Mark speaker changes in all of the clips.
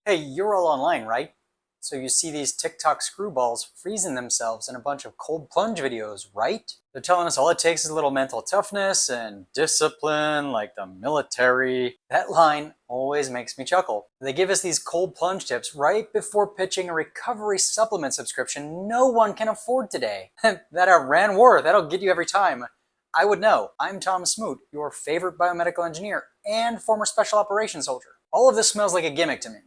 Speaker 1: Hey, you're all online, right? So you see these TikTok screwballs freezing themselves in a bunch of cold plunge videos, right? They're telling us all it takes is a little mental toughness and discipline, like the military. That line always makes me chuckle. They give us these cold plunge tips right before pitching a recovery supplement subscription no one can afford today. That outran war, that'll get you every time. I would know. I'm Tom Smoot, your favorite biomedical engineer and former special operations soldier. All of this smells like a gimmick to me.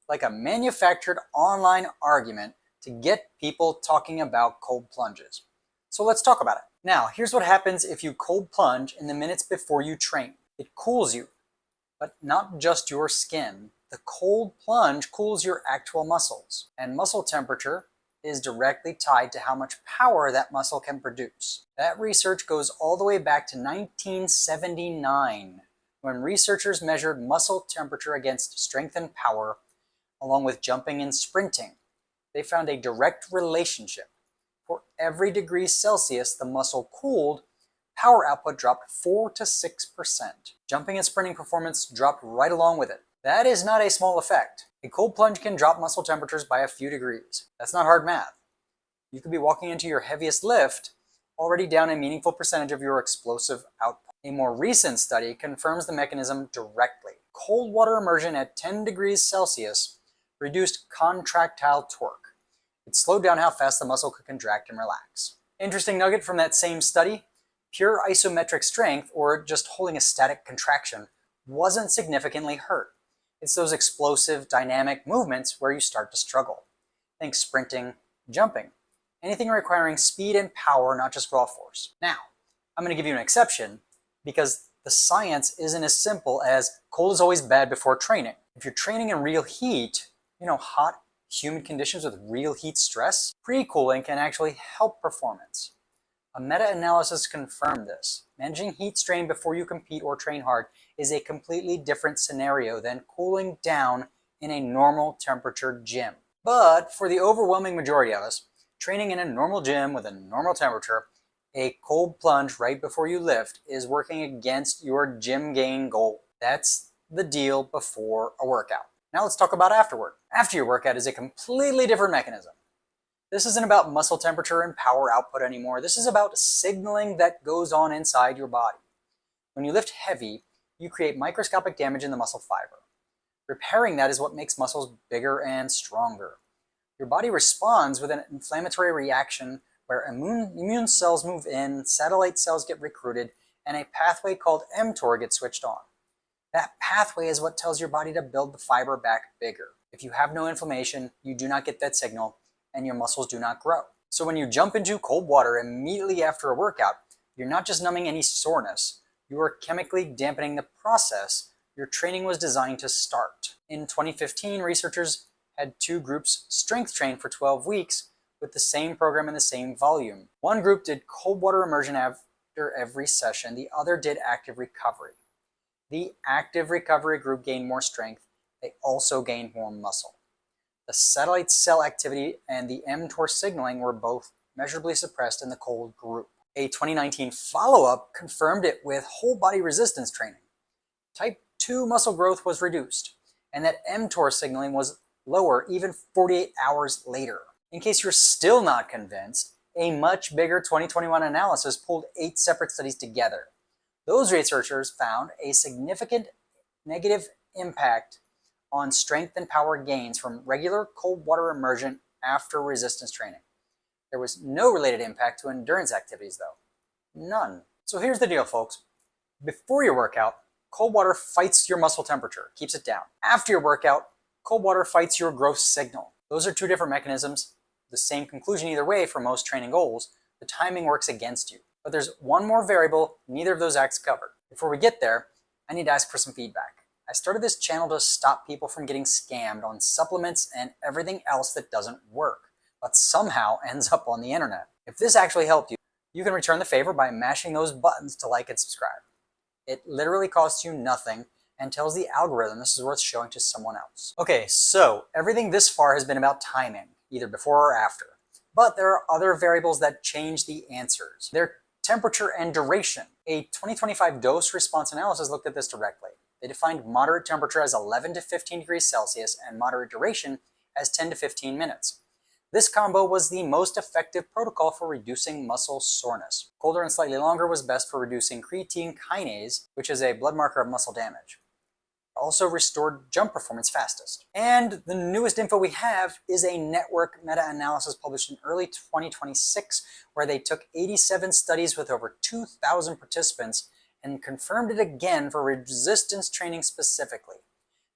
Speaker 1: Like a manufactured online argument to get people talking about cold plunges. So let's talk about it. Now, here's what happens if you cold plunge in the minutes before you train. It cools you, but not just your skin. The cold plunge cools your actual muscles, and muscle temperature is directly tied to how much power that muscle can produce. That research goes all the way back to 1979, when researchers measured muscle temperature against strength and power along with jumping and sprinting. They found a direct relationship. For every degree Celsius the muscle cooled, power output dropped 4 to 6%. Jumping and sprinting performance dropped right along with it. That is not a small effect. A cold plunge can drop muscle temperatures by a few degrees. That's not hard math. You could be walking into your heaviest lift, already down a meaningful percentage of your explosive output. A more recent study confirms the mechanism directly. Cold water immersion at 10 degrees Celsius reduced contractile torque. It slowed down how fast the muscle could contract and relax. Interesting nugget from that same study, pure isometric strength, or just holding a static contraction, wasn't significantly hurt. It's those explosive, dynamic movements where you start to struggle. Think sprinting, jumping, anything requiring speed and power, not just raw force. Now, I'm going to give you an exception because the science isn't as simple as cold is always bad before training. If you're training in real heat, hot, humid conditions with real heat stress, pre-cooling can actually help performance. A meta-analysis confirmed this. Managing heat strain before you compete or train hard is a completely different scenario than cooling down in a normal temperature gym. But for the overwhelming majority of us, training in a normal gym with a normal temperature, a cold plunge right before you lift is working against your gym gain goal. That's the deal before a workout. Now let's talk about afterward. After your workout is a completely different mechanism. This isn't about muscle temperature and power output anymore. This is about signaling that goes on inside your body. When you lift heavy, you create microscopic damage in the muscle fiber. Repairing that is what makes muscles bigger and stronger. Your body responds with an inflammatory reaction where immune cells move in, satellite cells get recruited, and a pathway called mTOR gets switched on. That pathway is what tells your body to build the fiber back bigger. If you have no inflammation, you do not get that signal, and your muscles do not grow. So when you jump into cold water immediately after a workout, you're not just numbing any soreness, you are chemically dampening the process your training was designed to start. In 2015, researchers had two groups strength train for 12 weeks with the same program and the same volume. One group did cold water immersion after every session, the other did active recovery. The active recovery group gained more strength. They also gained more muscle. The satellite cell activity and the mTOR signaling were both measurably suppressed in the cold group. A 2019 follow-up confirmed it with whole body resistance training. Type 2 muscle growth was reduced, and that mTOR signaling was lower even 48 hours later. In case you're still not convinced, a much bigger 2021 analysis pulled 8 separate studies together. Those researchers found a significant negative impact on strength and power gains from regular cold water immersion after resistance training. There was no related impact to endurance activities though. None. So here's the deal, folks. Before your workout, cold water fights your muscle temperature, keeps it down. After your workout, cold water fights your growth signal. Those are two different mechanisms. The same conclusion either way for most training goals. The timing works against you. But there's one more variable neither of those acts cover. Before we get there, I need to ask for some feedback. I started this channel to stop people from getting scammed on supplements and everything else that doesn't work, but somehow ends up on the internet. If this actually helped you, you can return the favor by mashing those buttons to like and subscribe. It literally costs you nothing and tells the algorithm this is worth showing to someone else. Okay, so everything this far has been about timing, either before or after. But there are other variables that change the answers. They're temperature and duration. A 2025 dose response analysis looked at this directly. They defined moderate temperature as 11 to 15 degrees Celsius and moderate duration as 10 to 15 minutes. This combo was the most effective protocol for reducing muscle soreness. Colder and slightly longer was best for reducing creatine kinase, which is a blood marker of muscle damage. Also restored jump performance fastest. And the newest info we have is a network meta-analysis published in early 2026 where they took 87 studies with over 2,000 participants and confirmed it again for resistance training specifically.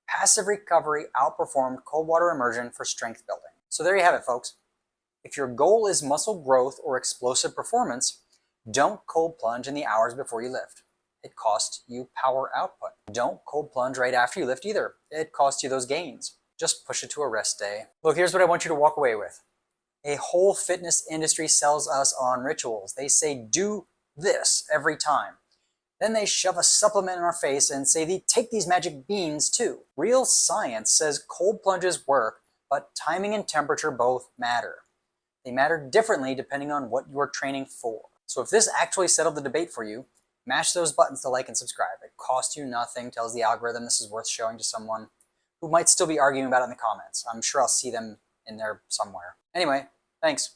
Speaker 1: Passive recovery outperformed cold water immersion for strength building. So there you have it, folks. If your goal is muscle growth or explosive performance, don't cold plunge in the hours before you lift. It costs you power output. Don't cold plunge right after you lift either. It costs you those gains. Just push it to a rest day. Look, here's what I want you to walk away with. A whole fitness industry sells us on rituals. They say, do this every time. Then they shove a supplement in our face and say, take these magic beans too. Real science says cold plunges work, but timing and temperature both matter. They matter differently depending on what you're training for. So if this actually settled the debate for you, mash those buttons to like and subscribe. It costs you nothing, tells the algorithm this is worth showing to someone who might still be arguing about it in the comments. I'm sure I'll see them in there somewhere. Anyway, thanks.